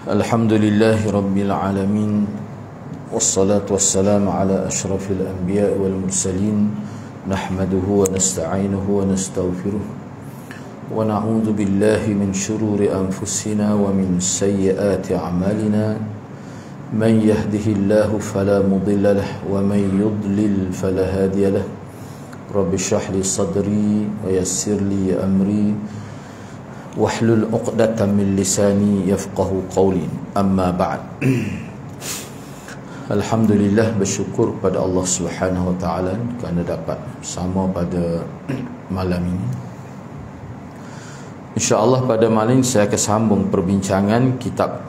Alhamdulillahi Rabbil Alamin, wassalatu wassalamu ala ashrafil anbiya wal mursalin, nahmaduhu wa nasta'inuhu wa nastaghfiruh wa na'udzu billahi min shururi anfusina wa min sayyiati a'malina, man yahdihillahu fala mudilla lahu wa man yudlil fala hadiya lahu. Rabbi shrah li sadri wa yassir li amri wahlul 'uqdatam min lisani yafqahu qawli. Amma ba'd. Alhamdulillah, bersyukur pada Allah Subhanahu wa taala kerana dapat bersama pada malam ini. Insya-Allah pada malam ini saya akan sambung perbincangan kitab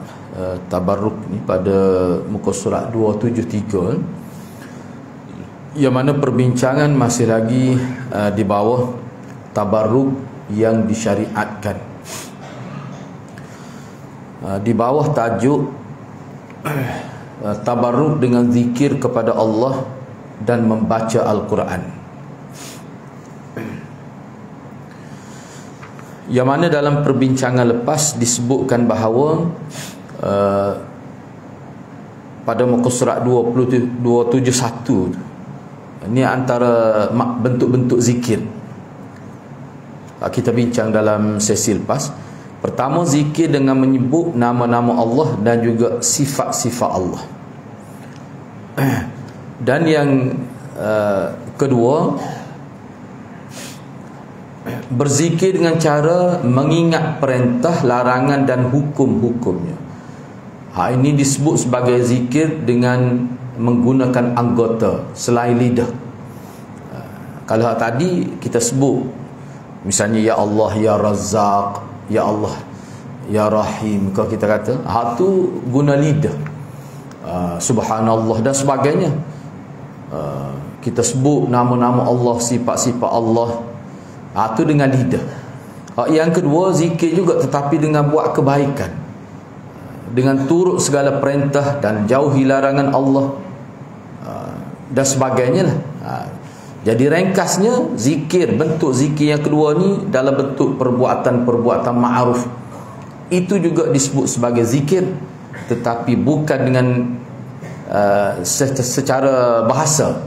Tabarruk ni pada muka surat 273, yang mana perbincangan masih lagi di bawah tabarruk yang disyariatkan, di bawah tajuk tabarruk dengan zikir kepada Allah dan membaca Al-Quran, yang mana dalam perbincangan lepas disebutkan bahawa pada muka surat 271 ini antara bentuk-bentuk zikir. Kita bincang dalam sesi lepas. Pertama, zikir dengan menyebut nama-nama Allah dan juga sifat-sifat Allah. Dan yang kedua, berzikir dengan cara mengingat perintah, larangan dan hukum-hukumnya. Ini disebut sebagai zikir dengan menggunakan anggota selain lidah. Kalau tadi kita sebut misalnya ya Allah, ya Razzaq, ya Allah, ya Rahim, kalau kita kata tu guna lidah, subhanallah dan sebagainya. Kita sebut nama-nama Allah, sifat-sifat Allah, tu dengan lidah. Yang kedua, zikir juga tetapi dengan buat kebaikan, dengan turut segala perintah dan jauhi larangan Allah, dan sebagainya lah. Jadi ringkasnya, zikir, bentuk zikir yang kedua ni dalam bentuk perbuatan-perbuatan ma'ruf, itu juga disebut sebagai zikir, tetapi bukan dengan secara bahasa,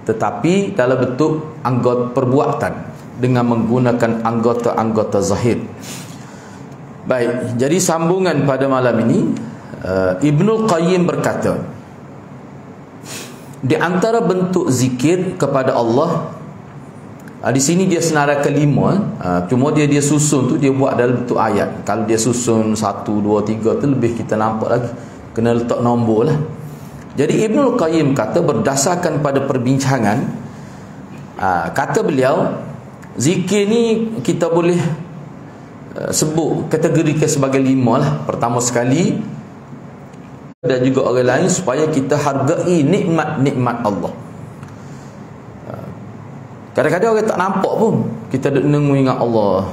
tetapi dalam bentuk anggota perbuatan dengan menggunakan anggota-anggota zahir. Baik, jadi sambungan pada malam ini, Ibnul Qayyim berkata, di antara bentuk zikir kepada Allah, di sini dia senara kelima, cuma dia susun tu, dia buat dalam bentuk ayat. Kalau dia susun 1, 2, 3 tu lebih kita nampak lagi, kena letak nombor lah. Jadi Ibnul Qayyim kata, berdasarkan pada perbincangan, kata beliau, zikir ni kita boleh sebut, kategorikan sebagai 5 lah. Pertama sekali, dan juga orang lain, supaya kita hargai nikmat-nikmat Allah. Kadang-kadang orang tak nampak pun, kita dengar ingat Allah,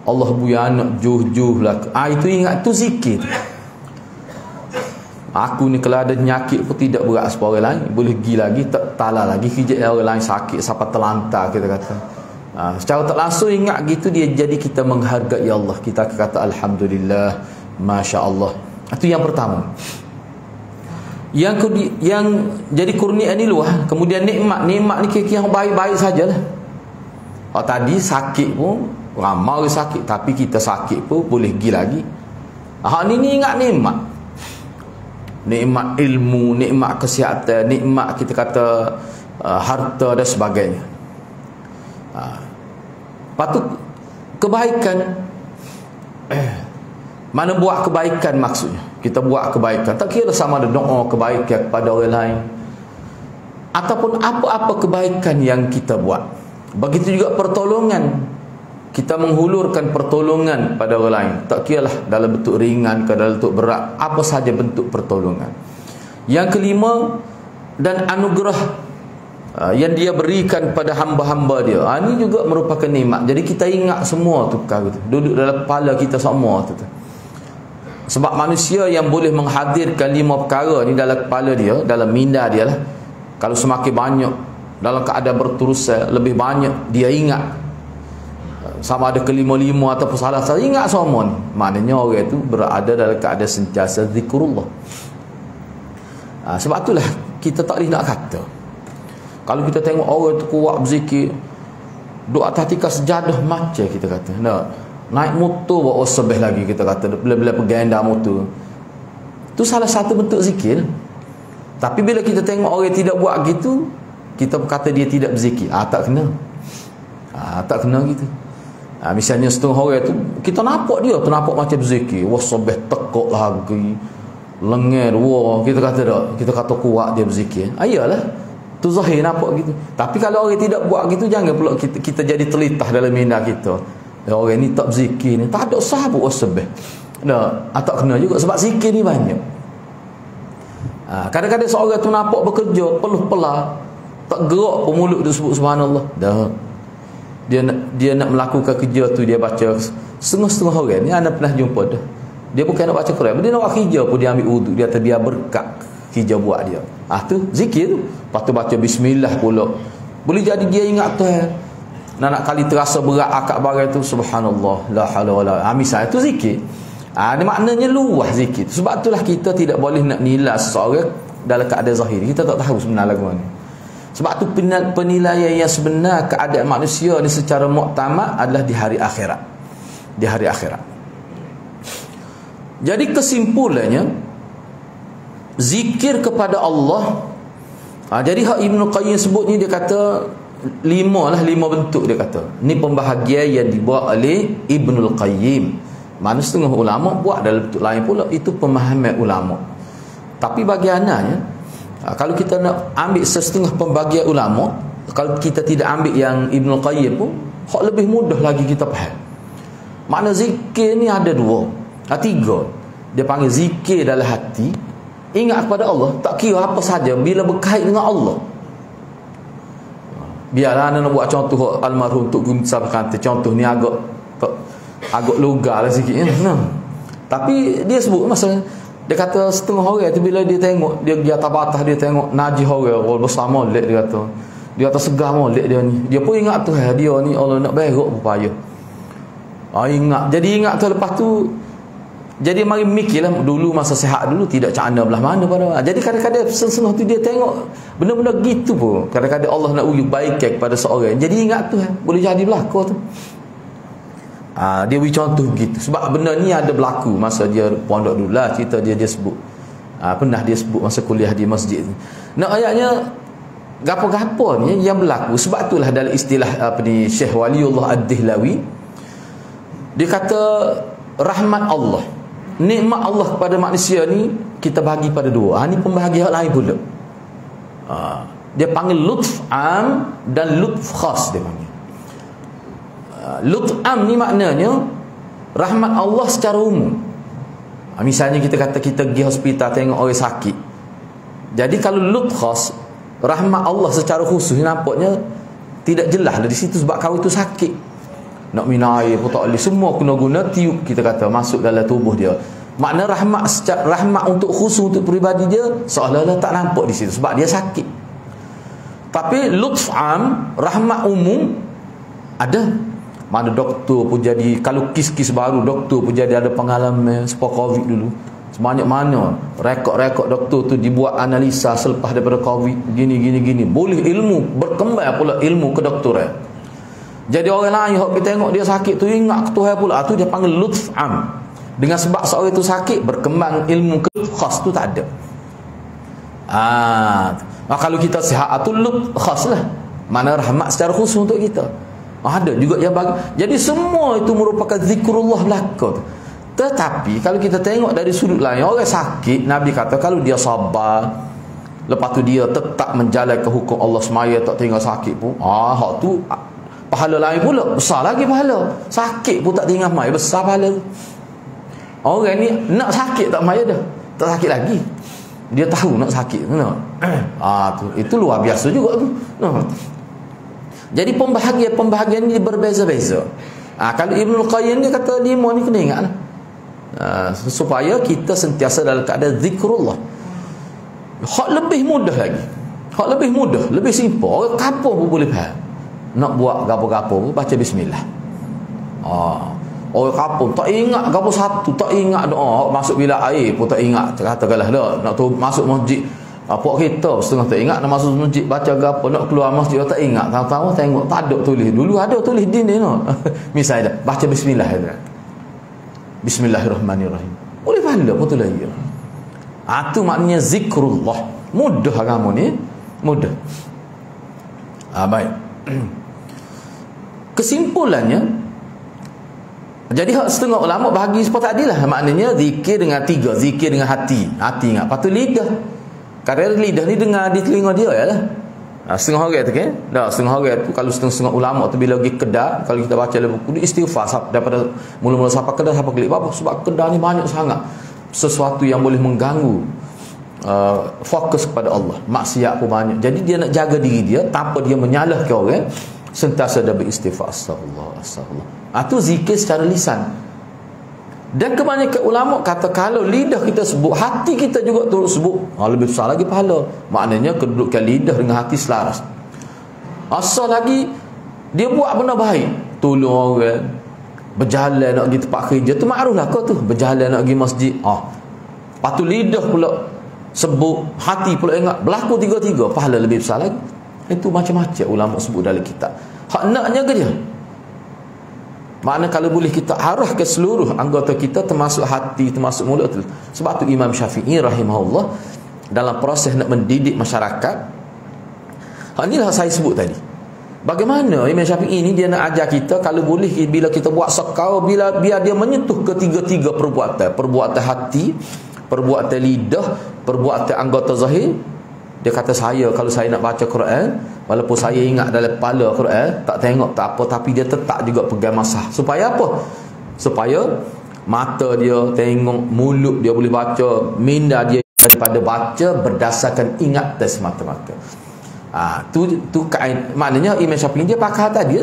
Allah buya anak juh lah. Itu ingat, tu zikir. Aku ni kalau ada penyakit pun tidak berat seperti orang lain, boleh pergi lagi, tak tala lagi, kejap orang lain sakit sampai terlantar, kita kata. Secara tak langsung ingat gitu, dia jadi kita menghargai Allah. Kita kata alhamdulillah, masya Allah. Itu yang pertama. Yang jadi kurnia ni luah. Kemudian nikmat ni kira-kira yang baik-baik sajalah. Tadi sakit pun, ramai orang sakit, tapi kita sakit pun boleh pergi lagi. Ni ingat nikmat. Nikmat ilmu, nikmat kesihatan, nikmat kita kata harta dan sebagainya. Patut kebaikan. Mana buat kebaikan maksudnya? Kita buat kebaikan, tak kira sama ada doa kebaikan kepada orang lain ataupun apa-apa kebaikan yang kita buat. Begitu juga pertolongan kita menghulurkan pertolongan pada orang lain, tak kiralah dalam bentuk ringan ke dalam bentuk berat, apa saja bentuk pertolongan. Yang kelima, dan anugerah yang dia berikan pada hamba-hamba dia. Ini juga merupakan nikmat. Jadi kita ingat semua tu perkara tu, duduk dalam kepala kita semua tu. Sebab manusia yang boleh menghadirkan 5 perkara ni dalam kepala dia, dalam minda dia lah, kalau semakin banyak dalam keadaan berterusan, lebih banyak dia ingat, sama ada kelima-lima ataupun salah satu, ingat semua ni, maknanya orang itu berada dalam keadaan sentiasa zikrullah. Sebab itulah kita tak boleh nak kata, kalau kita tengok orang tu kuat berzikir, duduk atas tikas sejadah macam kita kata, naik motor bawa sebeh lagi kita kata, bila-bila peganda motor, tu salah satu bentuk zikir. Tapi bila kita tengok orang tidak buat gitu, kita kata dia tidak berzikir. Tak kena. Tak kena gitu. Misalnya setengah orang tu kita nampak dia tu nampak macam berzikir, wah sebeh tekuk lagi, lengan wah, kita kata tak, kita kata kuat dia berzikir. Ayalah, tu zahir nampak gitu. Tapi kalau orang tidak buat gitu, jangan pula kita jadi telitah dalam minda kita, orang ni tak berzikir ni, tak ada sahabat wasbih. Tak kena juga, sebab zikir ni banyak. Kadang-kadang seorang tu nampak bekerja peluh-pelah, tak gerak pun mulut dia sebut subhanallah. Dia nak melakukan kerja tu, dia baca setengah-setengah orang ni. Anda pernah jumpa dah, dia bukan nak baca Quran, dia nak buat kerja pun, dia ambil wuduk, dia kata biar berkat kerja buat dia. Tu zikir tu. Lepas tu baca bismillah pula, boleh jadi dia ingat Tuhan. Nak kali terasa berat akak barang tu, subhanallah la haula wala, misalnya tu zikir. Ni maknanya luas zikir. Sebab itulah kita tidak boleh nak nilai seseorang dalam keadaan zahir. Kita tak tahu sebenarnya lagu ni. Sebab tu penilaian yang sebenar keadaan manusia ni secara muktamad adalah di hari akhirat. Di hari akhirat. Jadi kesimpulannya, zikir kepada Allah. Jadi hak Ibnu Qayyim sebut ni, dia kata 5 bentuk dia kata. Ni pembahagian yang dibuat oleh Ibnu Qayyim. Mana setengah ulama buat dalam bentuk lain pula, itu pemahaman ulama. Tapi bagi anaknya, kalau kita nak ambil setengah pembagian ulama, kalau kita tidak ambil yang Ibnu Qayyim pun, hak lebih mudah lagi kita faham. Makna zikir ni ada 2, 3. Dia panggil zikir dalam hati, ingat kepada Allah, tak kira apa saja bila berkait dengan Allah. Biarlah anda nak buat contoh almarhum Tok Gunsar kata, contoh ni agak lugar lah sikit tapi dia sebut masa dia kata setengah orang tu bila dia tengok, dia pergi atas batas, dia tengok najis orang bersama molek, dia kata segar molek dia ni, dia pun ingat tu dia ni Allah nak berak payah. Ingat, jadi ingat tu. Lepas tu jadi mari mikirlah, dulu masa sihat dulu tidak cana belah mana pada. Jadi kadang-kadang setengah tu dia tengok benda-benda gitu pun, kadang-kadang Allah nak uji baik kepada seorang, jadi ingat tu boleh jadi berlaku tu. Dia beri contoh gitu. Sebab benda ni ada berlaku masa dia pondok dulu lah, cerita dia sebut. Pernah dia sebut masa kuliah di masjid ni. Nak ayatnya gapo-gapo ni yang berlaku. Sebab itulah dalam istilah Syekh Waliullah Ad-Dihlawi, dia kata rahmat Allah, nikmat Allah kepada manusia ni kita bagi pada 2. Ni pembahagian lain pula. Dia panggil lutf am dan lutf khas, dia panggil. Lutf am ni maknanya rahmat Allah secara umum. Misalnya kita kata kita pergi hospital tengok orang sakit. Jadi kalau lutf khas, rahmat Allah secara khusus ni nampaknya tidak jelas dari situ, sebab kau itu sakit, nak minum air pun tak boleh, semua kena guna tiup, kita kata masuk dalam tubuh dia. Makna rahmat untuk khusus untuk peribadi dia seolah-olah tak nampak di situ sebab dia sakit. Tapi lutf am, rahmat umum ada. Mana doktor pun jadi, kalau kes-kes baru doktor pun jadi ada pengalaman sebab COVID dulu. Sebanyak mana rekod-rekod doktor tu dibuat analisa selepas daripada COVID, gini. Boleh ilmu berkembang pula, ilmu kedoktoran. Jadi orang lain yang kita tengok dia sakit tu ingat Tuhan pula, tu dia panggil lutf am. Dengan sebab seorang itu sakit, berkembang ilmu khas tu tak ada. Kalau kita sihat tu lutf khas lah, mana rahmat secara khusus untuk kita. Ada juga yang bagi. Jadi semua itu merupakan zikrullah belaka. Tetapi kalau kita tengok dari sudut lain, orang sakit, Nabi kata kalau dia sabar, lepas tu dia tetap menjalankan hukum Allah semaya, tak tinggal sakit pun, hak tu Pahala lain pula, besar lagi pahala. Sakit pun tak tinggal mai, besar pahala. Orang ni nak sakit tak mai dah. Tak sakit lagi. Dia tahu nak sakit. Itu luar biasa juga tu. Jadi pembahagian ni berbeza-beza. Kalau Ibnul Qayyim dia kata 5 ni kena ingat lah. Supaya kita sentiasa dalam keadaan zikrullah. Hak lebih mudah lagi. Hak lebih mudah, lebih simple. Orang kampung pun boleh faham. Nak buat gapo-gapo baca bismillah. Orang kampung tak ingat gapo satu, tak ingat doa, masuk bilik air pun tak ingat. Katakanlah dah nak tu masuk masjid, puak kita setengah tak ingat nak masuk masjid baca gapo, nak keluar masjid tak ingat. Tahu-tahu tengok tak ada tulis. Dulu ada tulis di ni no. Misalnya baca bismillah ya. Bismillahirrahmanirrahim. Boleh pahala betul lagi. Itu maknanya zikrullah. Mudah agama ni, mudah. Baik. Kesimpulannya, jadi setengah ulama bahagi seperti tadi lah. Maknanya zikir dengan 3. Zikir dengan hati. Hati ingat. Lepas tu lidah. Kerana lidah ni dengar di telinga dia ya lah. Setengah orang tu kan. Setengah orang tu kalau setengah ulama tu bila pergi Kedah, kalau kita baca dalam buku dia istighfar daripada mula-mula sampai Kedah sampai Kelik. Apa? Sebab Kedah ni banyak sangat sesuatu yang boleh mengganggu fokus kepada Allah. Maksiat pun banyak. Jadi dia nak jaga diri dia tanpa dia menyalahkan orang. Sentiasa dia beristighfar, astagfirullah, astagfirullah. Itu zikir secara lisan. Dan kebanyakan ulama kata kalau lidah kita sebut, hati kita juga turut sebut, lebih besar lagi pahala. Maknanya kedudukan lidah dengan hati selaras. Asal lagi dia buat benda baik, tolong orang, berjalan nak pergi tempat kerja, tu makruf lah kau tu, berjalan nak pergi masjid. Lepas tu lidah pula sebut, hati pula ingat, berlaku 3-3, pahala lebih besar lagi. Itu macam-macam ulama sebut dalam kitab. Hak naknya ke dia? Makna kalau boleh kita arah ke seluruh anggota kita, termasuk hati, termasuk mulut. Sebab tu Imam Syafi'i rahimahullah dalam proses nak mendidik masyarakat, inilah saya sebut tadi. Bagaimana Imam Syafi'i ini dia nak ajar kita kalau boleh bila kita buat sekau, biar dia menyentuh ketiga-tiga perbuatan. Perbuatan hati, perbuatan lidah, perbuatan anggota zahir. Dia kata kalau saya nak baca Quran, walaupun saya ingat dalam kepala Quran, tak tengok tak apa, tapi dia tetap juga pegang masah. Supaya apa? Supaya mata dia tengok, mulut dia boleh baca, minda dia daripada baca berdasarkan ingat dan semata-mata. Maknanya Imam Syafi'i dia pakar tadi.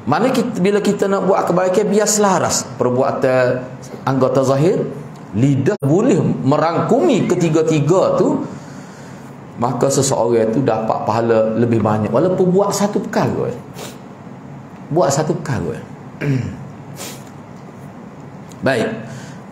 Maknanya bila kita nak buat kebaikan, biar selaras perbuatan anggota zahir, lidah boleh merangkumi ketiga-tiga tu, maka seseorang itu dapat pahala lebih banyak walaupun buat satu perkara. Baik.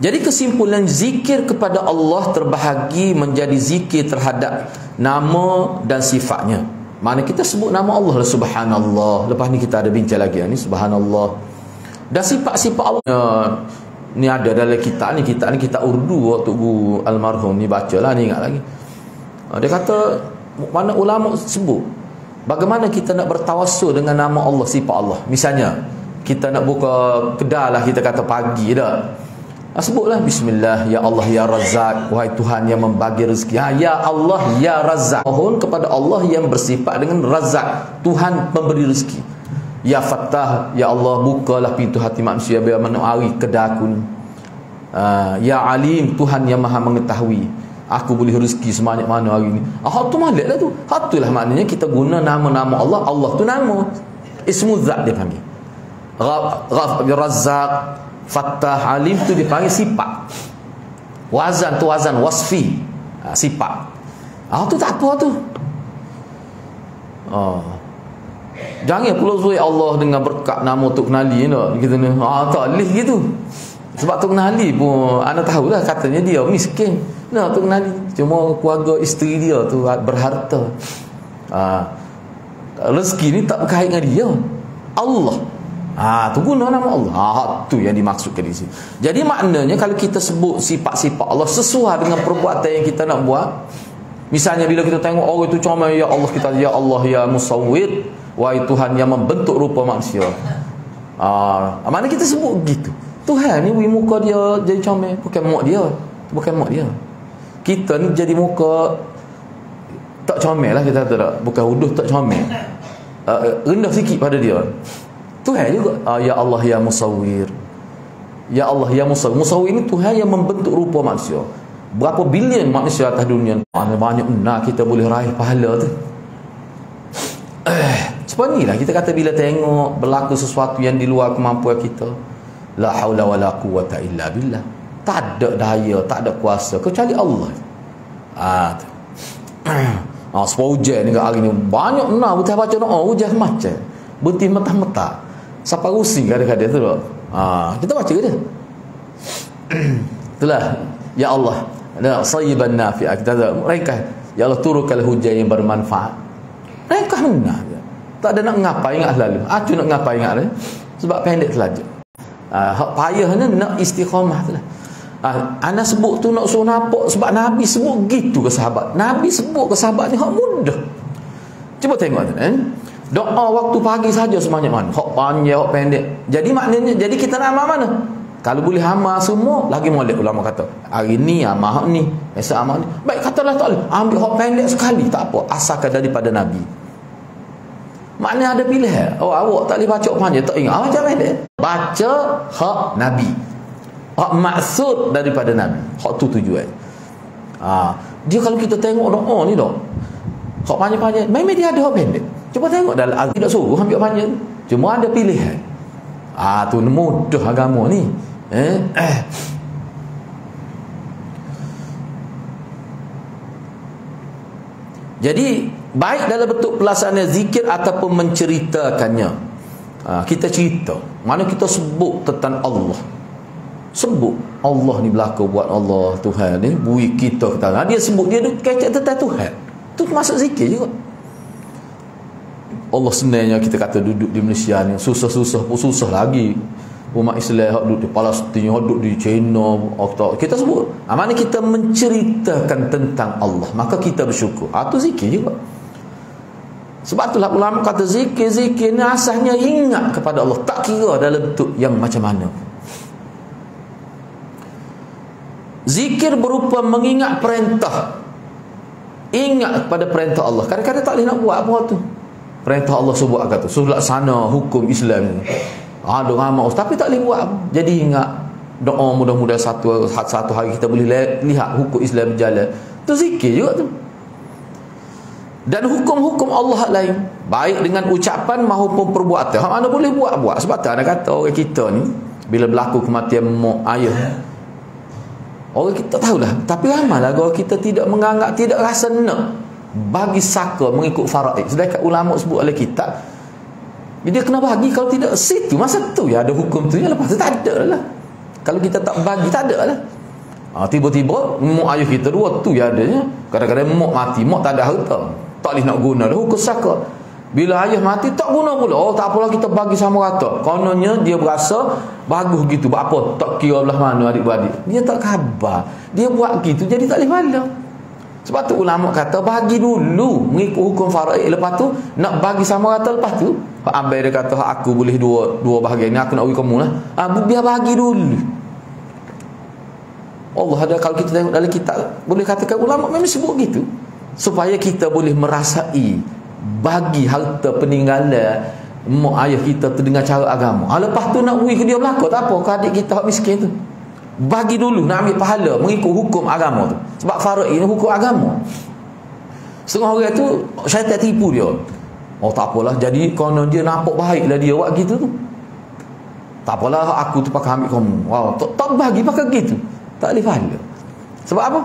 Jadi kesimpulan, zikir kepada Allah terbahagi menjadi zikir terhadap nama dan sifatnya. Mana kita sebut nama Allah, subhanallah. Lepas ni kita ada bincang lagi ni, subhanallah. Dan sifat-sifat Allah ni ada dalam kitab ni kitab Urdu waktu guru almarhum ni bacalah ni, ingat lagi. Dia kata mana ulama sebut bagaimana kita nak bertawassul dengan nama Allah, sifat Allah. Misalnya kita nak buka kedai lah, kita kata pagi dah, sebutlah bismillah, ya Allah ya Razzaq, wahai Tuhan yang membagi rezeki. Ya Allah ya Razzaq, mohon kepada Allah yang bersifat dengan Razzaq, Tuhan pemberi rezeki. Ya Fattah, ya Allah bukalah pintu hati manusia biar menuari kedai aku ni. Ya Alim, Tuhan yang maha mengetahui, aku boleh rezeki sebanyak mana hari ni. Tu malik lah tu. Itulah maknanya kita guna nama-nama Allah. Allah tu nama, ismu zat dia panggil. Razzaq, Fattah, Alim tu dia panggil sifat. Wazan tu wazan wasfi, sifat. Tu tak apa tu. Jangan pula suruh Allah dengan berkat nama tu kenali nak gitu ni. Tak boleh gitu. Sebab tu kenali pun anda tahulah, katanya dia miskin. Nah, tu kenali cuma keluarga isteri dia tu berharta. Rezeki ni tak berkait dengan dia. Allah. Tu guna nama Allah. Tu yang dimaksudkan di sini. Jadi maknanya kalau kita sebut sifat-sifat Allah sesuai dengan perbuatan yang kita nak buat. Misalnya bila kita tengok orang itu comel, ya Allah, kita ya Allah ya Musawwir, wahai Tuhan yang membentuk rupa manusia. Maknanya kita sebut gitu. Tuhan ni muka dia jadi comel, bukan mak dia. Bukan mak dia. Kita ni jadi muka tak comel lah, kita kata tak. Bukan uduh tak comel. Rendah sikit pada dia. Tuhan juga. Ya Allah ya Musawwir. Ya Allah ya Musawwir. Musawwir ini Tuhan yang membentuk rupa manusia. Berapa bilion manusia atas dunia. Mana banyak kita boleh raih pahala tu. Seperti inilah kita kata bila tengok berlaku sesuatu yang di luar kemampuan kita, la haula wala quwata illa billah. Tak ada daya, tak ada kuasa kecuali Allah. Sebab hujan ni hari ni banyak betul baca doa hujan macam berhenti mentah-mentah sampai rusing kadang-kadang tu tak. Kita baca ke dia? Itulah ya Allah, sayyiban nafi'ah. Kita mereka ya Allah turunkan hujan yang bermanfaat. Mereka benar. Tak ada nak ngapai ingat selalu. Nak ngapai ingat dia. Sebab pendek telaja. Payahnya nak istiqamah tu lah. Ana sebut tu nak suruh nampak sebab Nabi sebut gitu ke sahabat. Nabi sebut ke sahabat ni hak mudah. Cuba tengok tu kan. Doa waktu pagi saja sebanyak mana. Hak panjang, hak pendek. Jadi maknanya, jadi kita nak amal mana? Kalau boleh amal semua, lagi molek ulama kata. Hari ni amal hak ni, esok amal ni. Baik katalah tak boleh. Ambil hak pendek sekali, tak apa. Asalkan daripada Nabi. Maknanya ada pilihan. Awak tak boleh baca panjang, tak ingat. Baca pendek. Baca hak Nabi. Hak maksud daripada Nabi. Hak tu tujuan. Dia kalau kita tengok doa ni dok. Hak panjang-panjang, memang dia ada hak pendek. Cuba tengok dalam tidak suruh ambil panjang. Cuma ada pilihan. Tu mudah agama ni. Jadi baik dalam bentuk pelaksanaan zikir ataupun menceritakannya. Kita cerita, mana kita sebut tentang Allah. Sebut Allah ni berlaku buat Allah Tuhan ni bui kita kata. Dia sebut dia kecek tentang Tuhan. Tu masuk zikir juga. Allah sebenarnya kita kata duduk di Malaysia ni susah-susah pun susah lagi. Umat Islam hak duduk di Palestin, hak duduk di China, kita sebut. Mana kita menceritakan tentang Allah, maka kita bersyukur. Tu zikir juga. Sebab itulah ulama kata zikir ni asalnya ingat kepada Allah, tak kira dalam bentuk yang macam mana. Zikir berupa mengingat perintah. Ingat pada perintah Allah. Kadang-kadang tak boleh nak buat apa tu. Perintah Allah sebut kata suruh laksana hukum Islam ni. Ada ramai tapi tak boleh buat apa. Jadi ingat doa mudah-mudahan satu hari kita boleh lihat hukum Islam berjalan. Tu zikir juga tu. Dan hukum-hukum Allah lain, baik dengan ucapan maupun perbuatan. Mana boleh buat. Sebab tu ada kata orang kita ni bila berlaku kematian mak ayah, orang kita tahulah, tapi ramailah orang kita tidak menganggap, tidak rasa nak bagi saka mengikut faraid. Sedangkan ulama sebut oleh kitab, dia kena bagi. Kalau tidak situ masa tu ya ada hukum tu, lepas tu tak ada lah. Kalau kita tak bagi tak ada lah. Tiba-tiba mak ayah kita dua tu ya adanya. Kadang-kadang mak mati, mak tak ada harta, tak boleh nak guna dah hukum saka. Bila ayah mati tak guna pula. Tak apalah kita bagi sama rata. Kononnya dia berasa bagus gitu. Apa tak kira belah mana adik-beradik. Dia tak khabar. Dia buat gitu jadi tak boleh malam. Sebab tu ulama kata bagi dulu mengikut hukum faraid, lepas tu nak bagi sama rata. Lepas tu Pak Ambil dia kata aku boleh dua bahagian ni, aku nak bagi kamu lah. Biar bagi dulu. Allah ada, kalau kita tengok dalam kitab boleh katakan ulama memang sebut gitu supaya kita boleh merasai bagi harta peninggalan mak ayah kita tu dengan cara agama. Lepas tu nak beri ke dia belaka tak apa, ke adik kita miskin tu bagi dulu, nak ambil pahala mengikut hukum agama tu. Sebab faraid ni hukum agama. Setengah orang tu syaitan tipu dia. Tak apalah, jadi konon dia nampak baiklah dia buat gitu tu. Tak apalah aku tu pakai ambil kamu. Tak bagi pakai gitu. Tak boleh pahala. Sebab apa?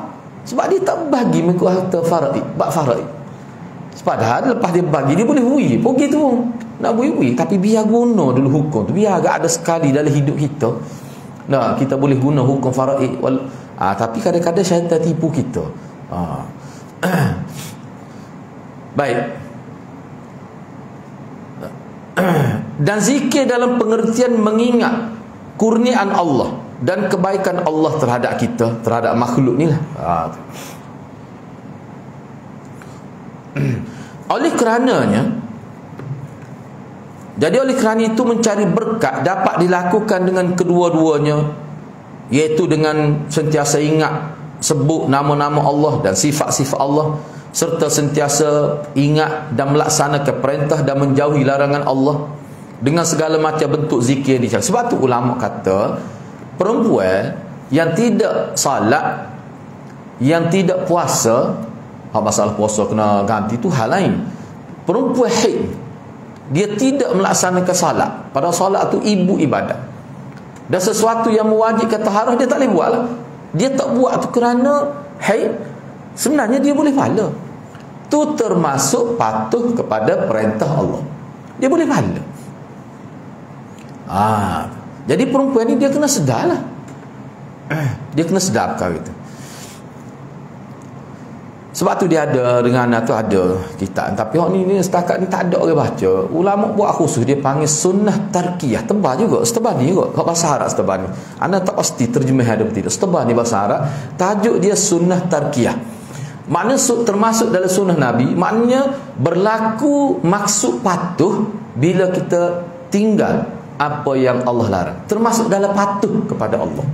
Sebab dia tak bagi mengikut harta faraid, bab faraid. Padahal lepas dia bagi dia boleh beri. Pergi tu nak beri, tapi biar guna dulu hukum tu. Biar agak ada sekali dalam hidup kita. Kita boleh guna hukum faraid. Tapi kadang-kadang syaitan tipu kita. Baik. Dan zikir dalam pengertian mengingat kurniaan Allah dan kebaikan Allah terhadap kita, terhadap makhluk ni lah. Oleh kerana itu mencari berkat dapat dilakukan dengan kedua-duanya, iaitu dengan sentiasa ingat sebut nama-nama Allah dan sifat-sifat Allah, serta sentiasa ingat dan melaksanakan perintah dan menjauhi larangan Allah. dengan segala macam bentuk zikir yang dicari. Sebab tu ulama kata perempuan yang tidak salat, yang tidak puasa, masalah puasa kena ganti tu hal lain. Perempuan haid, dia tidak melaksanakan salat, padahal salat tu ibu ibadat, dan sesuatu yang mewajibkan taharah dia tak boleh buat lah. Dia tak buat tu kerana haid, sebenarnya dia boleh pahala. Tu termasuk patuh kepada perintah Allah, dia boleh pahala. Jadi perempuan ni dia kena sedar lah. Dia kena sedar perkara itu. Sebab tu dia ada dengan tu ada kitab. Tapi hak ni setakat ni tak ada orang baca. Ulama buat khusus, dia panggil sunnah tarkiyah. Tebal juga, setebal ni juga. Hak bahasa Arab setebal ni. Anda tak pasti terjemah ada betul. Setebal ni bahasa Arab. Tajuk dia sunnah tarkiyah. Maknanya termasuk dalam sunnah Nabi, maknanya berlaku maksud patuh bila kita tinggal apa yang Allah larang. Termasuk dalam patuh kepada Allah.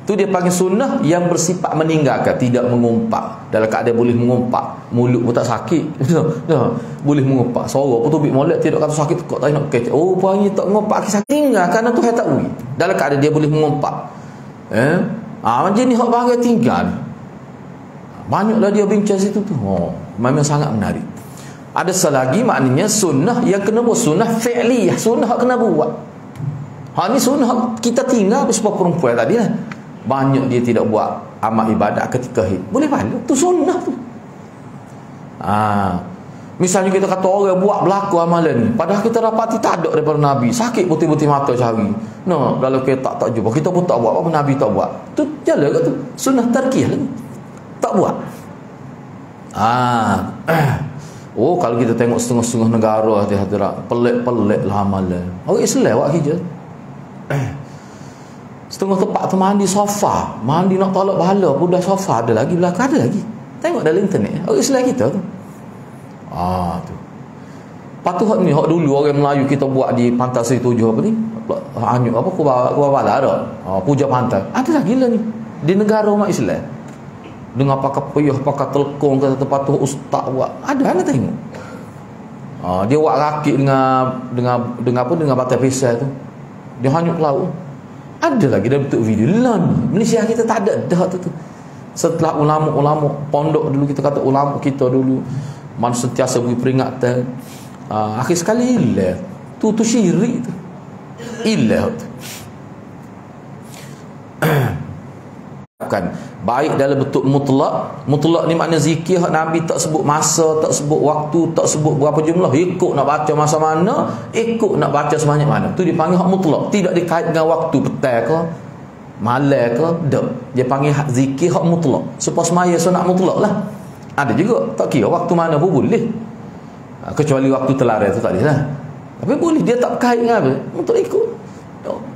Tu dia panggil sunnah yang bersifat meninggalkan, tidak mengumpat. Dalam keadaan boleh mengumpat, mulut pun tak sakit. Boleh mengumpat. Suara pun tubik molek, tidak kata sakit, kok tak nak kecek. Oh, panggil tak mengumpat, sakit tinggal kerana tu tak ui. Dalam keadaan dia boleh mengumpat. Macam ni hak panggil tinggal. Banyaklah dia bincang situ tu. Memang sangat menarik. Ada selagi maknanya sunnah yang kena buat, sunnah fi'liyah, sunnah hak kena buat. Hak ni sunnah kita tinggal sebab perempuan tadi lah. Banyak dia tidak buat amal ibadat ketika haid, boleh pahala. Tu sunnah tu. Misalnya kita kata orang buat berlaku amalan ni, padahal kita dapati tak ada daripada Nabi, sakit putih-putih mata cari. Kalau kita tak jumpa, kita pun tak buat apa Nabi tak buat. Tu jalan ke tu? Sunnah tarkiyah lagi. Tak buat. Kalau kita tengok setengah-setengah negara hati-hati pelik-pelik lah amalan. Orang Islam buat hijau. Setengah tempat tu mandi sofa, mandi nak tolak pahala pun dah sofa ada lagi, belakang ada lagi. Tengok dalam internet. Orang Islam kita tu. Tu. Patu hak ni, hak dulu orang Melayu kita buat di Pantai Seri 7 apa ni? Anyuk apa Kubala ada. Puja pantai. Ada lagi lah ni di negara umat Islam. Dengan pakai peyah, pakai telkong ke tempat tu ustaz buat. Ada anda tengok. Dia buat rakit dengan apa, dengan batai pisau tu. Dia hanyut ke laut. Ada lagi dah bentuk video. Malaysia kita tak ada dah tu. Setelah ulama-ulama pondok dulu, kita kata ulama kita dulu mana sentiasa beri peringatan, akhir sekali ilah tu syirik tu. Ilah tu. Kan baik dalam bentuk mutlak ni makna zikir hak Nabi tak sebut masa, tak sebut waktu, tak sebut berapa jumlah, ikut nak baca masa mana, ikut nak baca sebanyak mana, tu dipanggil hak mutlak, tidak dikait dengan waktu petang ke malam ke, dak. Dia panggil hak zikir hak mutlak, supaya semaya sunat mutlak lah. Ada juga tak kira waktu mana pun boleh, kecuali waktu terlarang tu tak boleh lah, tapi boleh dia tak kait dengan apa, untuk ikut.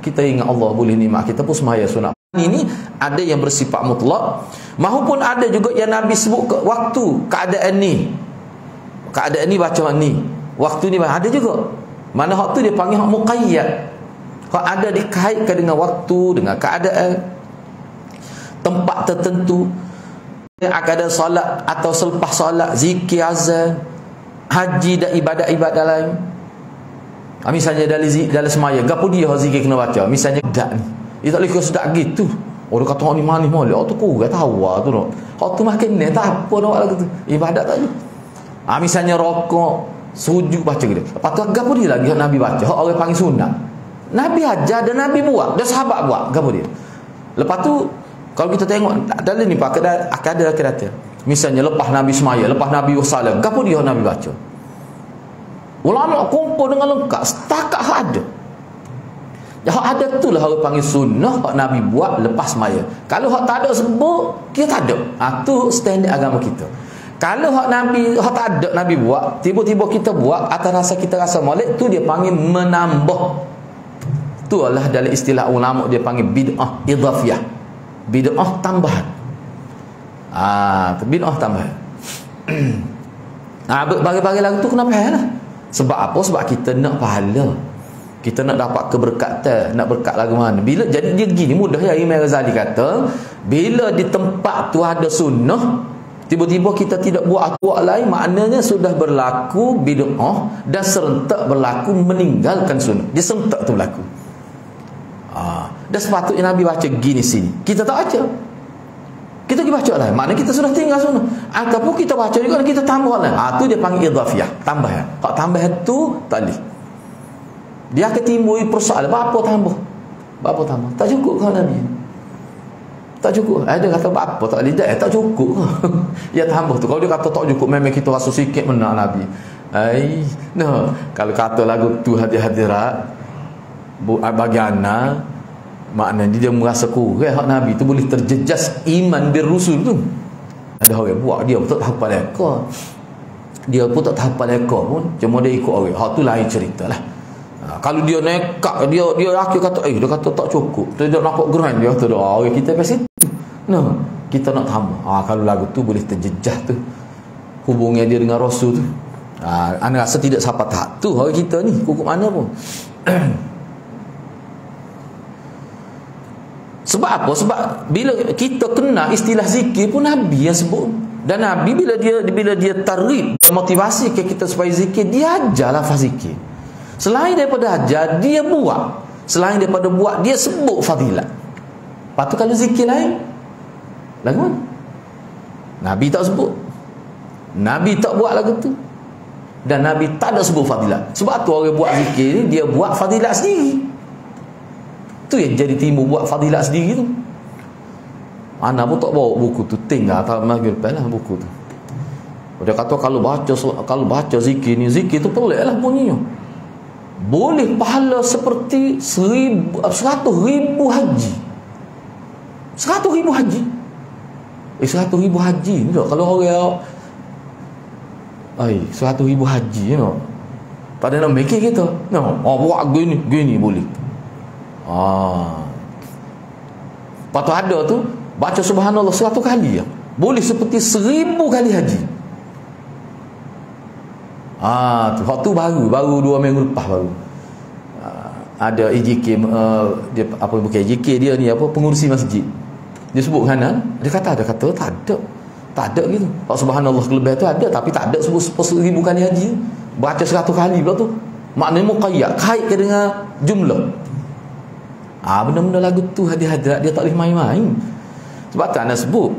Kita ingat Allah boleh nikmat kita pun semaya sunat. Ini ada yang bersifat mutlak, mahupun ada juga yang Nabi sebut ke waktu, keadaan ni baca ni, waktu ni ada juga. Mana hak tu dia panggil hak muqayyad, hak ada dikaitkan dengan waktu, dengan keadaan, tempat tertentu, keadaan solat atau selepas solat, zikir azan, haji dan ibadat-ibadat lain. Misalnya dalam semaya, gapo dia zikir kena baca, misalnya dak ni. Dia tak boleh sedap gitu. Orang kata orang ni manis molek, tu kurang tahu tu no. Hak tu makin ni tak apa dah lagi tu. Ibadat tak ni. Misalnya rokok, sujud baca dia. Lepas tu gapo dia lagi hak Nabi baca, hak orang panggil sunat. Nabi ajar dan Nabi buat, dan sahabat buat, gapo dia. Lepas tu kalau kita tengok dalam ni pak ada kata. Misalnya lepas Nabi semaya, lepas Nabi wassalam, gapo dia hak Nabi baca. Ulama kumpul dengan lengkap, setakat hak ada. Hak ada tu lah orang panggil sunnah, hak Nabi buat lepas semaya. Kalau hak tak ada sebut, kita tak ada. Tu standard agama kita. Kalau hak tak ada Nabi buat, tiba-tiba kita buat atas rasa kita rasa molek, tu dia panggil menambah. Tu adalah dalam istilah ulama dia panggil bid'ah idhafiyah. Bid'ah tambahan. Bid'ah tambahan. Bagi-bagi lagu tu kenapa lah? Sebab apa? Sebab kita nak pahala. Kita nak dapat keberkatan, nak berkat lagu mana. Bila jadi dia gini mudah ya, Imam Ghazali kata, bila di tempat tu ada sunnah, Tiba-tiba kita tidak buat lain, maknanya sudah berlaku bid'ah dan serentak berlaku meninggalkan sunnah. Dia serentak tu berlaku. Dan sepatutnya Nabi baca gini sini, kita tak baca. Kita pergi baca lain, maknanya kita sudah tinggal sunnah. Ataupun kita baca juga, kita tambah lain. Tu dia panggil idhafiyah, tambahan. Kalau tambahan tu tak boleh. Dia akan timbul persoalan, apa tambah? Apa tambah? Tak cukup kalau Nabi. Tak cukup. Ada kata apa tak boleh, tak cukup. Ya tambah tu. Kalau dia kata tak cukup, memang kita rasa sikit menang Nabi. No. Kalau kata lagu tu hadirat bagi anak, maknanya dia merasa kurang hak Nabi tu boleh terjejas iman bir-rusul tu. Ada orang buat dia pun tak hafal leka. Dia pun tak hafal leka pun, cuma dia ikut orang. Hak tu lain ceritalah. Kalau dia nekat, dia akhir kata dia kata tak cukup. Dia nak grand dia kata orang kita kat situ. No, kita nak tambah. Kalau lagu tu boleh terjejah tu hubungan dia dengan Rasul tu. Ana rasa tidak siapa tak tu orang kita ni hukum mana pun. Sebab apa? Sebab bila kita kena istilah zikir pun Nabi yang sebut. Dan Nabi bila dia targhib, motivasi ke kita supaya zikir, dia ajar lafaz zikir. Selain daripada ajar, dia buat. Selain daripada buat, dia sebut fadilat. Lepas tu kalau zikir lain, lagu mana? Nabi tak sebut. Nabi tak buat lagu tu. Dan Nabi tak ada sebut fadilat. Sebab tu orang buat zikir ni, dia buat fadilat sendiri. Tu yang jadi timbul buat fadilat sendiri tu. Ana pun tak bawa buku tu, tinggal tak mari lepas lah buku tu. Dia kata kalau baca zikir ni, zikir tu pelik lah bunyinya. Boleh pahala seperti 100,000 haji. 100,000 haji. 100,000 haji ni tak? Kalau orang 100,000 haji ni tak? Tak ada nak mikir kita. Buat gini boleh. Lepas tu ada tu baca subhanallah 100 kali ya. Boleh seperti 1000 kali haji. Tu waktu baru 2 minggu lepas baru. Ada EJK dia apa bukan EJK dia ni apa pengurusi masjid. Dia sebut kanan, dia kata tak ada gitu. Pak subhanallah kelebihan tu ada tapi tak ada sebut 1000 kali haji. Baca 100 kali pula tu. Maknanya muqayyad, kaitkan dengan jumlah. Benda-benda lagu tu hadirat dia tak boleh main-main. Sebab tu anda sebut.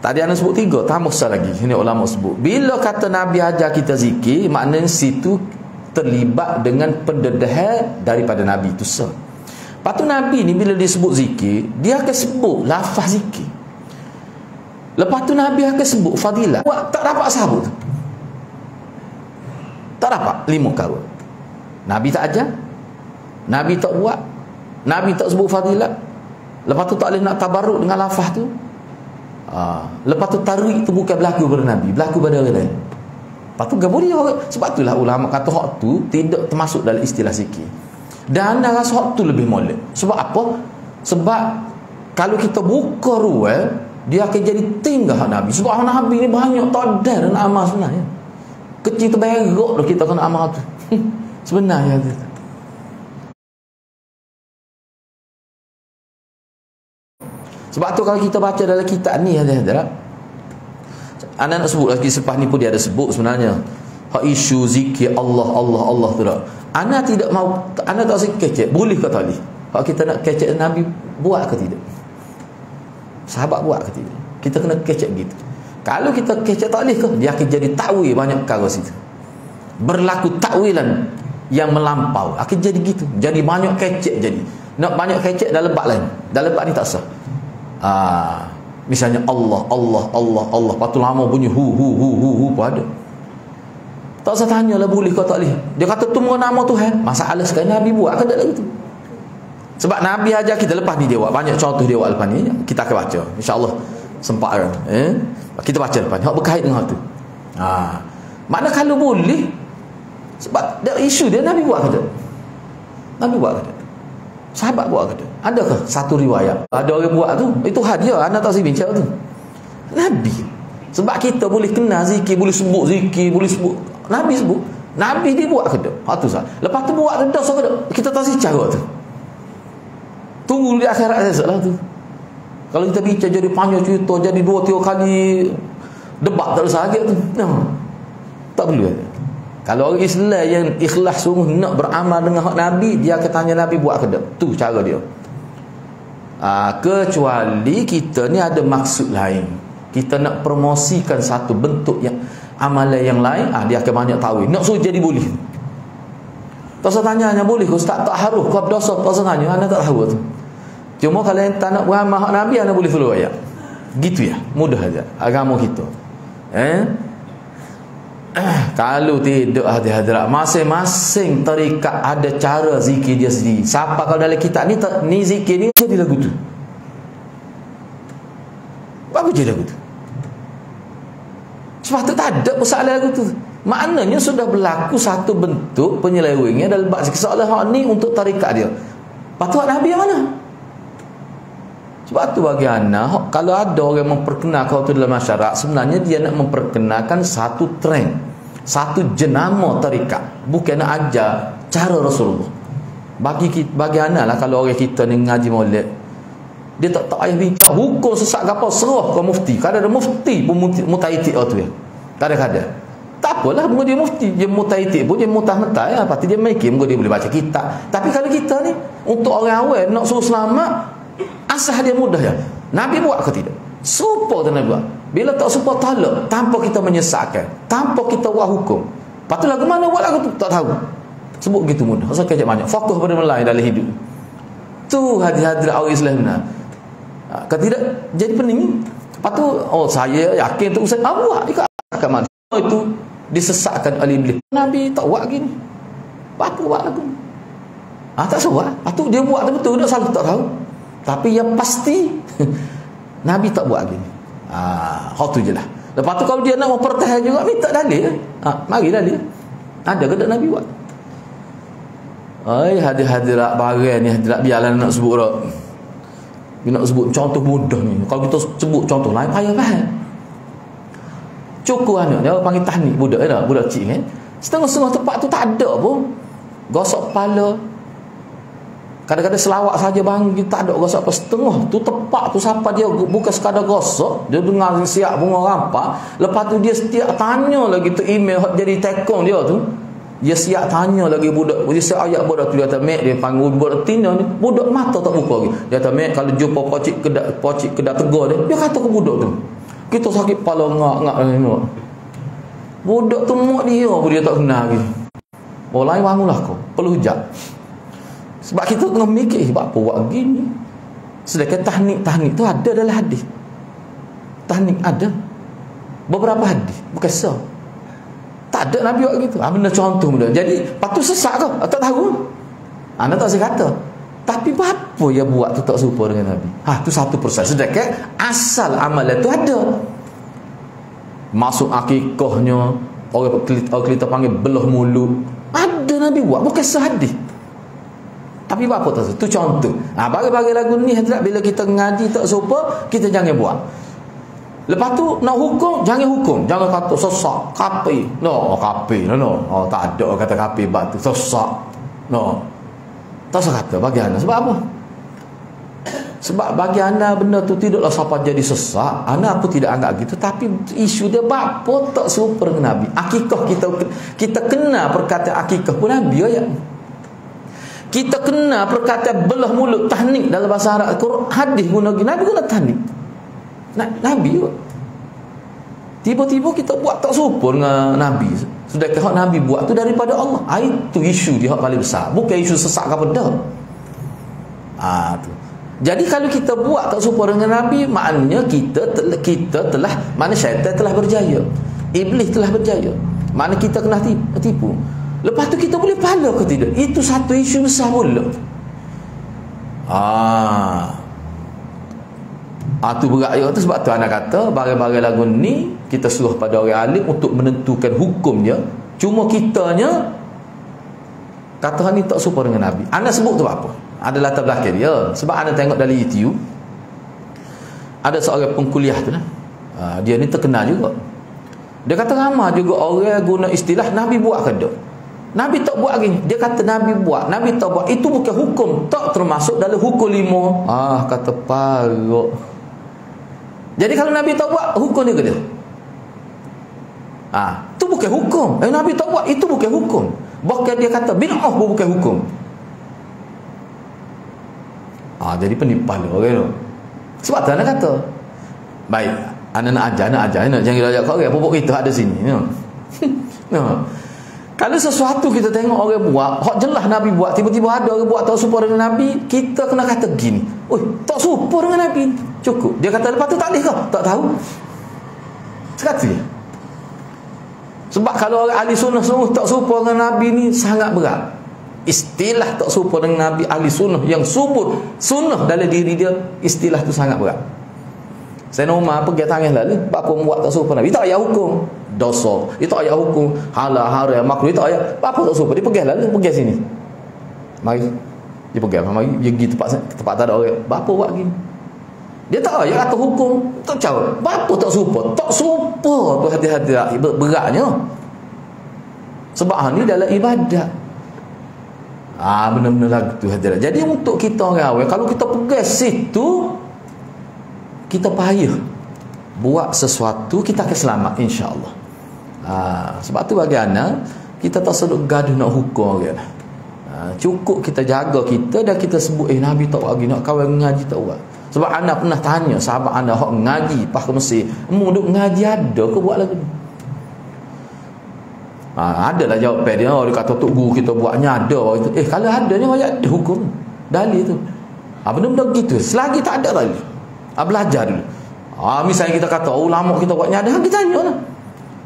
Tadi anda sebut 3, tambah lagi. Ini ulama sebut. Bila kata Nabi ajar kita zikir, maknanya situ terlibat dengan pendedahan daripada Nabi itu sah. Lepas tu Nabi ni bila dia sebut zikir, dia akan sebut lafaz zikir. Lepas tu Nabi akan sebut fadilah. Tak dapat sabut. Tak dapat 5 kali. Nabi tak ajar, Nabi tak buat, Nabi tak sebut fadilat. Lepas tu tak boleh nak tabarruk dengan lafaz tu. Lepas tu tarik tu bukan berlaku pada Nabi, berlaku pada orang lain. Lepas tu boleh orang. Sebab itulah ulama kata hak tu tidak termasuk dalam istilah zikir. Dan anda rasa hak tu lebih molek. Sebab apa? Sebab kalau kita buka ruang, dia akan jadi tinggal hak Nabi. Sebab hak Nabi ni banyak tak ada dan amal sebenarnya. Kecil terberok dah kita kena amal tu. Sebenarnya tu. Sebab tu kalau kita baca dalam kitab ni ada. Anda nak sebut lagi selepas ni pun dia ada sebut sebenarnya. Hak isu zikir Allah tu tak. Anda tidak mau, anda tak rasa kecek. Boleh ke tak boleh? Kalau kita nak kecek Nabi buat ke tidak? Sahabat buat ke tidak? Kita kena kecek gitu. Kalau kita kecek tak boleh ke? Dia akan jadi takwil banyak perkara situ. Berlaku takwilan yang melampau. Akan jadi gitu. Jadi banyak kecek jadi. Nak banyak kecek dalam bab lain. Dalam bab ni tak sah. Misalnya Allah. Lepas tu lama bunyi hu pun ada. Tak usah tanyalah boleh kau tak boleh. Dia kata tunggu nama Tuhan. Masalah sekali Nabi buat ke tak lagi tu. Sebab Nabi ajar kita lepas ni dia buat. Banyak contoh dia buat lepas ni. Kita akan baca. InsyaAllah sempat kan. Kita baca lepas ni. Hak berkait dengan tu. Makna kalau boleh. Sebab isu dia Nabi buat ke tak? Nabi buat ke tak? Sahabat buat ke tak? Adakah satu riwayat ada orang buat tu? Itu hadiah. Anda tahu si bincang tu. Nabi. Sebab kita boleh kenal zikir, boleh sebut zikir, boleh sebut. Nabi sebut. Nabi dia buat ke tak? Tu sah. Lepas tu buat ke tak? Kita tahu si cara tu. Tunggu di akhirat saya lah tu. Kalau kita bincang jadi panjang cerita, jadi 2-3 kali Debat tak usah lagi tu. Tak perlu. Kalau orang Islam yang ikhlas sungguh nak beramal dengan hak Nabi, dia akan tanya Nabi buat ke tak? Tu cara dia. Kecuali kita ni ada maksud lain. Kita nak promosikan satu bentuk yang amalan yang lain, dia akan banyak tahu. Nak suruh jadi boleh. Tak usah tanya hanya boleh ke ustaz, tak harus kau berdosa, tak usah tanya, anda tak tahu tu. Cuma kalau yang tak nak beramal hak Nabi, anda boleh follow ayat. Gitu ya, mudah aja agama kita. Kalau tidak hadirat, masing-masing tarikat ada cara zikir dia sendiri. Siapa kalau dalam kitab ni zikir ni jadi lagu tu. Apa jadi lagu tu? Sebab tu tak ada persoalan lagu tu. Maknanya sudah berlaku satu bentuk penyelewengnya dalam bab zikir. Soalan hak ni untuk tarikat dia. Patut Nabi yang mana? Sebab tu bagi anak, kalau ada orang memperkenalkan itu dalam masyarakat, sebenarnya dia nak memperkenalkan satu trend, satu jenama tarikat, bukan nak ajar cara Rasulullah. Bagi anak lah, kalau orang kita ni ngaji maulid, dia tak payah bincang hukum sesat apa, serah ke mufti. Kadang ada mufti pun mutaitik tu ya. Kadang-kadang tak apalah, muka dia mufti, dia mutaitik pun dia mutah-mutah ya, pasti dia mikir muka dia boleh baca kitab. Tapi kalau kita ni untuk orang awam nak suruh selamat, asal dia mudah ya. Nabi buat ke tidak? Serupa tu Nabi buat. Bila tak serupa talak, tanpa kita menyesatkan, tanpa kita buat hukum. Lepas tu lagu mana buat lagu tu? Tak tahu. Sebut begitu mudah. Asal kejap banyak. Fokus pada melayu dalam hidup. Tu hadirat orang Islam benar. Kalau tidak, jadi pening. Lepas tu, saya yakin tu Ustaz buat. Dia kata mana? Itu disesatkan oleh iblis. Nabi tak buat gini. Apa buat lagu ni? Tak suruh. Lepas tu dia buat betul-betul. Dia salah tak tahu. Tapi yang pasti Nabi tak buat gini. Hal tu je lah. Lepas tu kalau dia nak mempertahan juga, minta dalil. Mari dalil. Ada ke tak Nabi buat? Hadirat barang ni, hadirat biarlah nak sebut dah. Dia nak sebut contoh mudah ni. Kalau kita sebut contoh lain, payah faham. Cukup anak dia panggil tahnik budak dah, budak kecil kan. Setengah-setengah tempat tu tak ada pun. Gosok kepala. Kadang-kadang selawat saja bang, kita tak ada gosok apa setengah. Tu tepat tu siapa dia bukan sekadar gosok, dia dengar siap bunga rampak. Lepas tu dia setiap tanya lagi tu email jadi tekong dia tu. Dia siap tanya lagi budak, dia siap ayat budak tu, dia kata mek, dia panggil budak tina ni, budak mata tak buka lagi. Dia kata mek, kalau jumpa pocik kedak tegur dia kata ke budak tu, kita sakit kepala ngak ni. Budak tu mak dia pun dia tak kenal lagi. Orang lain bangunlah kau, perlu hujat. Sebab kita tengah mikir, sebab apa buat gini? Sedangkan tahnik tu ada dalam hadis. Tahnik ada. Beberapa hadis, bukan sah. Tak ada Nabi buat gitu. Benda contoh benda. Jadi, patut sesak ke? Tak tahu. Anda tak saya kata. Tapi apa yang buat tu tak serupa dengan Nabi? Tu satu persen. Sedangkan asal amalan tu ada. Masuk akikahnya, orang kita panggil belah mulut. Ada Nabi buat, bukan sehadis. Tapi apa tak? Itu contoh. Bagi-bagi lagu ni bila kita ngaji tak serupa, kita jangan buat. Lepas tu nak hukum, jangan hukum. Jangan kata sesak, kapi. No, kapi. No. Tak ada kata kapi batu sesak. No. Tak usah kata bagi anda. Sebab apa? Sebab bagi anda benda tu tidaklah siapa jadi sesak. Anda pun tidak anggap gitu. Tapi isu dia apa tak serupa dengan Nabi. Akikah kita kena perkataan akikah pun Nabi ya. Kita kena perkataan belah mulut tahnik dalam bahasa Arab. Hadis guna Nabi guna tahnik. Nabi juga. Tiba-tiba kita buat tak serupa dengan Nabi. Sedangkan hak Nabi buat tu daripada Allah. Itu isu dia hak paling besar. Bukan isu sesak ke benda. Tu. Jadi kalau kita buat tak serupa dengan Nabi, maknanya kita telah, mana syaitan telah berjaya. Iblis telah berjaya. Mana kita kena tipu. Lepas tu kita boleh pahala ke tidak? Itu satu isu besar pula. Tu berat tu. Sebab tu anak kata barang-barang lagu ni kita suruh pada orang alim untuk menentukan hukumnya. Cuma kitanya kata ni tak serupa dengan Nabi. Anak sebut tu apa? Ada latar belakang dia. Sebab anak tengok dari YouTube, ada seorang pengkuliah tu lah. Dia ni terkenal juga. Dia kata ramai juga orang guna istilah Nabi buat ke tak? Nabi tak buat gini. Dia kata Nabi buat, Nabi tak buat. Itu bukan hukum, tak termasuk dalam hukum 5. Kata parok. Jadi kalau Nabi tak buat, hukum dia ke dia? Itu bukan hukum. Nabi tak buat, itu bukan hukum. Bahkan dia kata bid'ah pun bukan hukum. Jadi penipu orang tu. Sebab tu anak kata, baik, anak nak ajar, nak jangan ajak kau orang pupuk kita ada sini. Kalau sesuatu kita tengok orang buat, hak jelas Nabi buat, tiba-tiba ada orang buat tak serupa dengan Nabi, kita kena kata gini, tak serupa dengan Nabi. Cukup. Dia kata lepas tu tak boleh kau? Tak tahu. Sekata dia. Sebab kalau orang ahli sunnah semua tak serupa dengan Nabi ni sangat berat. Istilah tak serupa dengan Nabi, ahli sunnah yang subut sunnah dalam diri dia, istilah tu sangat berat. Sayyidina Umar pergi tangan lalu, apa buat tak serupa Nabi? Tak payah hukum dosa, dia tak payah hukum halal haram makruh, dia tak payah apa tak serupa. Dia pergi lalu, pergi sini, mari dia pergi, mari dia pergi tempat tak ada orang, apa buat gini. Dia tak payah kata hukum, tak jawab apa tak serupa. Tak serupa tu hati-hati beratnya. Sebab ni dalam ibadat. Benar-benar lagu tu hadirat. Jadi untuk kita orang awam, kalau kita pergi situ, kita payah buat sesuatu, kita akan selamat insya-Allah. Sebab tu bagi anak, kita tak sedut gaduh nak hukum orang. Cukup kita jaga kita dan kita sebut Nabi tak buat nak kawan ngaji tak buat. Sebab anak pernah tanya sahabat anak hak ngaji pas ke Mesir, "Mu duk ngaji ada ke buat lagu ni?" Adalah jawapan dia. Dia kata tok guru kita buatnya ada. Kalau adanya ada hukum dalil tu. Benda-benda gitu. Selagi tak ada lagi, belajar dulu. Misalnya kita kata ulama kita buatnya ada, kita tanya lah.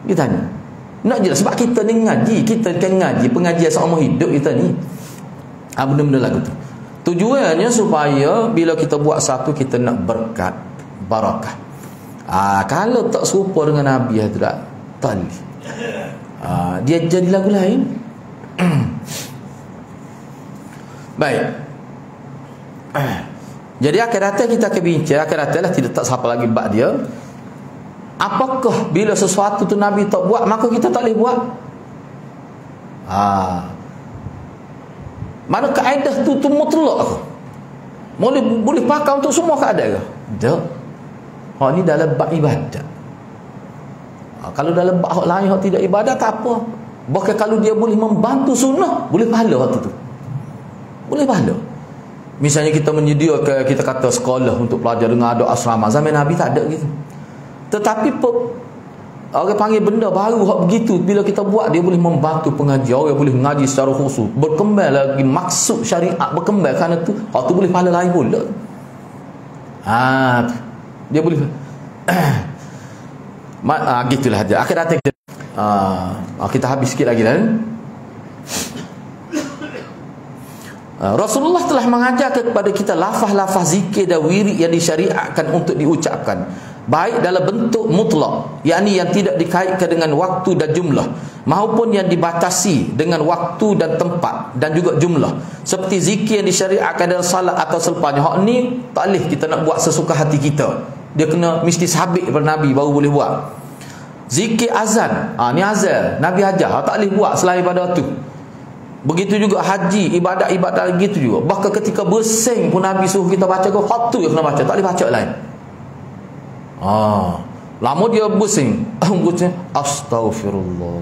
Kita tanya. Nak jelas sebab kita ni ngaji, kita kan ngaji, pengajian seumur hidup kita ni. Benda-benda lagu tu. Tujuannya supaya bila kita buat satu, kita nak berkat, barakah. Kalau tak serupa dengan Nabi Hadrat, tak boleh. Dia jadi lagu lain. Baik. Jadi akhir kita akan bincang, akhir lah tidak tak siapa lagi bab dia. Apakah bila sesuatu tu Nabi tak buat, maka kita tak boleh buat? Mana kaedah tu mutlak? Boleh pakai untuk semua keadaan ke? Tak. Ni dalam bab ibadat. Kalau dalam bab lain hak tidak ibadat tak apa. Bahkan kalau dia boleh membantu sunnah, boleh pahala waktu tu. Boleh pahala. Misalnya kita menyediakan, kita kata sekolah untuk pelajar dengan ada asrama. Zaman Nabi tak ada gitu. Tetapi orang panggil benda baru hak begitu, bila kita buat dia boleh membantu pengaji, orang boleh mengaji secara khusus, berkembang lagi maksud syariat, berkembang kerana tu hak tu boleh pahala lain pula. Dia boleh gitulah aja. Akhir kita habis sikit lagi dah. Rasulullah telah mengajar kepada kita lafaz-lafaz zikir dan wirid yang disyariatkan untuk diucapkan, baik dalam bentuk mutlak, yakni yang tidak dikaitkan dengan waktu dan jumlah, maupun yang dibatasi dengan waktu dan tempat dan juga jumlah, seperti zikir yang disyariatkan dalam salat atau selepasnya. Hak ni tak boleh kita nak buat sesuka hati kita, dia kena mesti sabit daripada Nabi baru boleh buat. Zikir azan, ni azan Nabi ajar, tak boleh buat selain pada tu. Begitu juga haji, ibadat-ibadat gitu juga. Bahkan ketika bersing pun Nabi suruh kita baca ke hak tu yang kena baca, tak boleh baca lain. Lama dia bersing, astaghfirullah.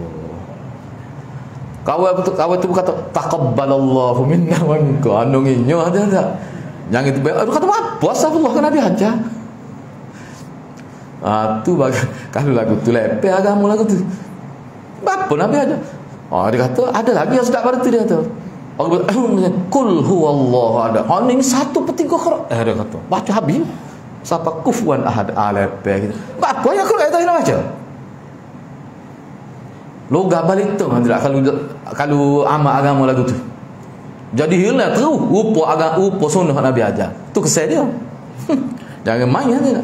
Kawan tu berkata taqabbalallahu minna wa minkum. Anunginya ada. Jangan itu baik. Kata apa? Astagfirullah kan Nabi ajar. Tu bagi kalau lagu tu lepeh agama lagu tu. Apa Nabi ajar? Dia kata ada lagi yang sedap pada tu, dia kata. Orang kata kul huwallahu ahad. Ni 1/3 Quran. Dia kata baca habis. Siapa kufuan ahad lepeh gitu. Apa yang Quran tak nak baca? Logah balik tu kalau amal agama lagu tu. Jadi hilang terus rupa sunnah Nabi ajar. Tu kesal dia. Jangan main dia.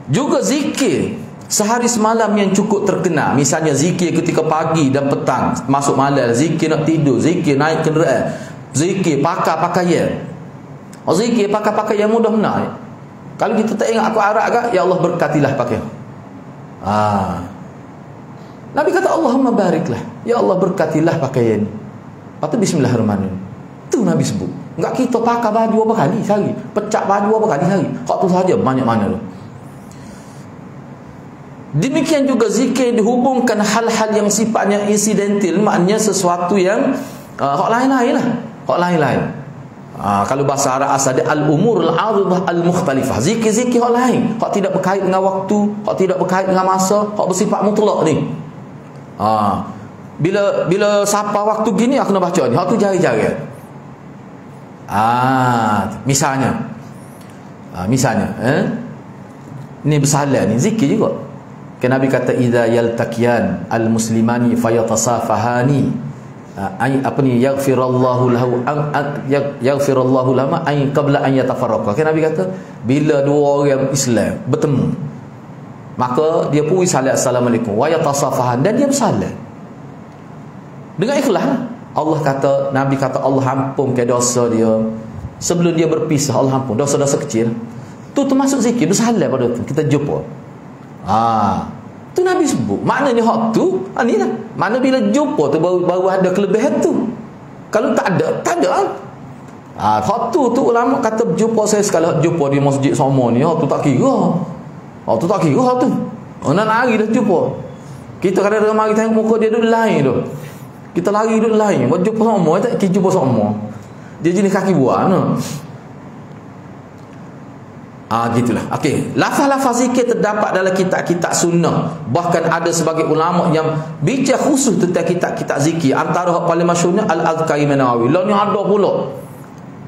Juga zikir sehari semalam yang cukup terkenal. Misalnya zikir ketika pagi dan petang, masuk malam, zikir nak tidur, zikir naik kenderaan, zikir pakai pakaian, zikir pakai pakaian yang mudah benar. Kalau kita tak ingat aku arak agak, ya Allah berkatilah pakaian. Nabi kata Allahumma bariklah, ya Allah berkatilah pakaian. Lepas tu bismillahirrahmanirrahim. Tu Nabi sebut. Enggak kita pakai baju berapa kali sehari, pecah baju berapa kali sehari. Kau tu saja banyak mana tu. Demikian juga zikir dihubungkan hal-hal yang sifatnya insidental, maknanya sesuatu yang hak lain-lain lah, hak lain-lain. Kalau bahasa Arab asal dia al-umurul 'aridah al-mukhtalifah, zikir-zikir hak lain, hak tidak berkait dengan waktu, hak tidak berkait dengan masa, hak bersifat mutlak ni. Bila siapa waktu gini aku nak baca ni, hak tu jari-jari. Misalnya ni bersalah ni zikir juga. Kan Nabi kata idza yaltaqiyan al-muslimani fayatasafahani yaghfirullahu lahu yaghfirullahu lama qabla an yatafarraqa. Kan Nabi kata bila dua orang Islam bertemu, maka dia pun salat assalamualaikum wa yatasafahan, dan dia bersalat dengan ikhlas. Allah kata, Nabi kata Allah ampunkan dosa dia sebelum dia berpisah. Allah ampun dosa-dosa kecil. Tu termasuk zikir, bersalat pada tu kita jumpa. Tu Nabi sebut. Maknanya hak tu ni lah. Mana bila jumpa tu baru ada kelebihan tu. Kalau tak ada, tak ada. Hak tu ulama kata jumpa saya sekali, jumpa di masjid sama ni, hak tu tak kira. Hak tu tak kira hak tu. Nak lari dah jumpa. Kita kadang-kadang mari tengok muka dia duduk lain tu. Kita lari duduk lain. Buat jumpa sama, tak kita jumpa sama. Dia jenis kaki buah no. Gitulah. Okey, lafaz-lafaz zikir terdapat dalam kitab-kitab sunnah. Bahkan ada sebagai ulama yang bincang khusus tentang kitab-kitab zikir. Antara hak paling masyhurnya Al-Azkar Imam Nawawi. Lah ni ada pula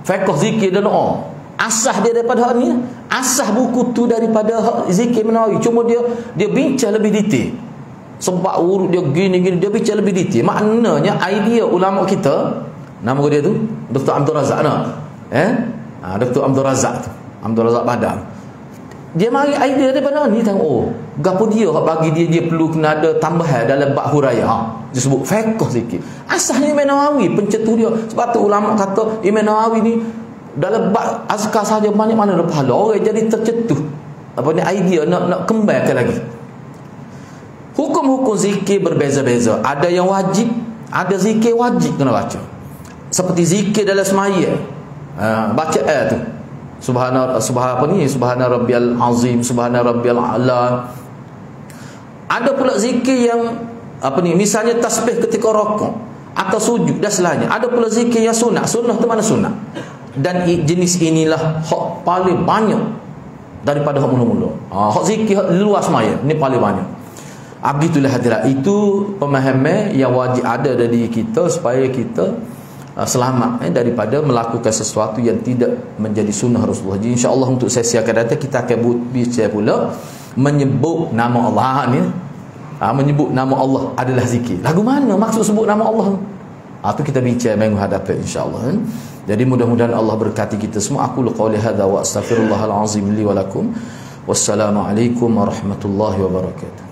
fiqh zikir dan doa. Asah dia daripada hak ni. Asah buku tu daripada hak zikir Imam Nawawi. Cuma dia bincang lebih detail. Sebab urut dia gini-gini, dia bincang lebih detail. Maknanya idea ulama kita, nama dia tu Dr. Abdul Razak Dr. Abdul Razak tu, Abdul Razak Badang. Dia mari idea daripada ni, tengok gapo dia hak bagi dia perlu kena ada tambahan dalam bab huraiah. Dia sebut fiqh zikir. Asasnya Imam Nawawi pencetus dia. Sebab tu ulama kata Imam Nawawi ni dalam bab azkar saja banyak mana ada pahala. Orang jadi tercetus idea nak kembangkan lagi. Hukum-hukum zikir berbeza-beza. Ada yang wajib, ada zikir wajib kena baca. Seperti zikir dalam semaya. Baca tu. Subhana rabbiyal azim, subhana rabbiyal a'la. Ada pula zikir yang misalnya tasbih ketika rukuk atau sujud dan selainnya. Ada pula zikir yang sunat. Sunnah tu mana sunat? Dan jenis inilah hak paling banyak daripada hak mula-mula. Hak zikir luas semaya ni paling banyak. Begitulah hadirat. Itu pemahaman yang wajib ada dari kita supaya kita selamat daripada melakukan sesuatu yang tidak menjadi sunnah Rasulullah. Jadi insya-Allah untuk sesi akan datang kita akan bicara pula menyebut nama Allah ni. Menyebut nama Allah adalah zikir. Lagu mana maksud sebut nama Allah? Tu kita bincang minggu hadapan insya-Allah. Jadi mudah-mudahan Allah berkati kita semua. Aku qauli hadza wa astaghfirullahal azim li wa lakum. Wassalamualaikum warahmatullahi wabarakatuh.